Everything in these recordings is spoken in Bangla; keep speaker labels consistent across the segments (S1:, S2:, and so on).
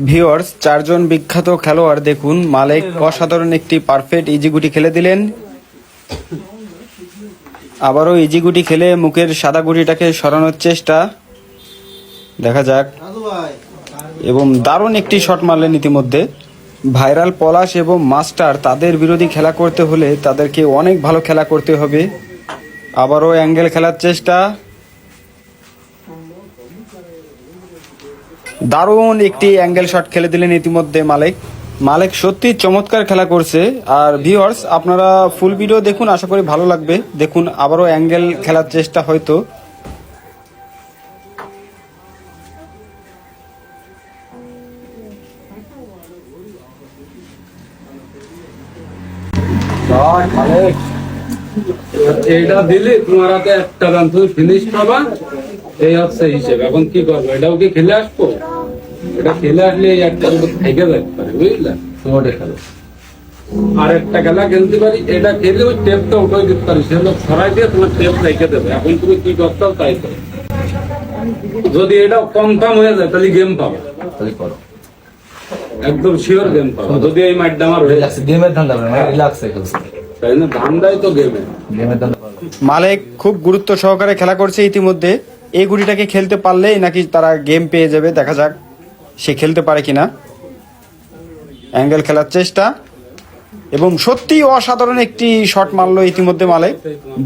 S1: ভিউয়ার্স, চারজন বিখ্যাত খেলোয়াড় দেখুন। মালেক অসাধারণ একটি পারফেক্ট ইজি গুটি খেলে দিলেন। আবারও ইজি গুটি খেলে মুখের সাদা গুটিটাকে সরানোর চেষ্টা, দেখা যাক। এবং দারুণ একটি শট মারলেন ইতিমধ্যে। ভাইরাল পলাশ এবং মাস্টার, তাদের বিরোধী খেলা করতে হলে তাদেরকে অনেক ভালো খেলা করতে হবে। আবারও অ্যাঙ্গেল খেলার চেষ্টা, দারুণ একটি অ্যাঙ্গেল শট খেলে দিলেন ইতিমধ্যে মালেক সত্যি চমৎকার খেলা করছে। আর ভিউয়ার্স, আপনারা ফুল ভিডিও দেখুন, আশা করি ভালো লাগবে। দেখুন আবারও অ্যাঙ্গেল খেলার চেষ্টা, হয়তো
S2: এটা দিলে তোমার হাতে একটা রান তুমি ফিনিশ পাবা, এই হচ্ছে হিসেবে। এখন কি করবো, এটাও কি খেলে আসবো? এটা খেলে আসলে এই একটা থেকে যেতে পারে, বুঝলে? তোমাদের খেলো আর একটা খেলা খেলতে পারি, এটা খেলে ওই টেপটা উঠে দিতে পারি, সেগুলো ছড়াই দিয়ে তোমার টেপ রেখে দেবে। এখন তুমি কি করতে হবে তাই করো। যদি এটা কনফার্ম হয়ে যায় তাহলে গেম পাবে, তাহলে করো, একদম শিওর গেম পাবে। যদি এই মাঠটা আমার হয়ে যাচ্ছে গেমের ধান্দা, রিল্যাক্সে খেলছে, তাই না? ধান্দাই তো গেমের ধান্দা।
S1: মালেক খুব গুরুত্ব সহকারে খেলা করছে ইতিমধ্যে। এই গুটিটাকে খেলতে পারলেই নাকি তারা গেম পেয়ে যাবে, দেখা যাক সে খেলতে পারে কিনা। অ্যাঙ্গেল খেলার চেষ্টা, এবং সত্যি অসাধারণ একটি শট মারলো ইতিমধ্যে মালেক।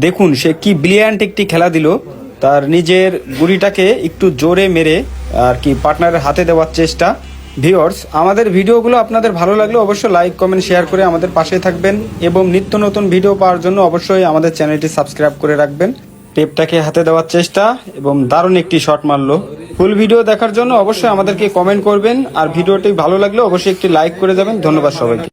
S1: দেখুন সে কি ব্রিলিয়ান্ট একটি খেলা দিল। তার নিজের গুড়িটাকে একটু জোরে মেরে আর কি পার্টনারের হাতে দেওয়ার চেষ্টা। ভিউয়ার্স, আমাদের ভিডিওগুলো আপনাদের ভালো লাগলে অবশ্যই লাইক, কমেন্ট, শেয়ার করে আমাদের পাশে থাকবেন, এবং নিত্য নতুন ভিডিও পাওয়ার জন্য অবশ্যই আমাদের চ্যানেলটি সাবস্ক্রাইব করে রাখবেন। টেপটাকে হাতে দেওয়ার চেষ্টা, এবং দারুণ একটি শট মারলো। ফুল ভিডিও দেখার জন্য অবশ্যই আমাদেরকে কমেন্ট করবেন, আর ভিডিওটি ভালো লাগলে অবশ্যই একটি লাইক করে যাবেন। ধন্যবাদ সবাইকে।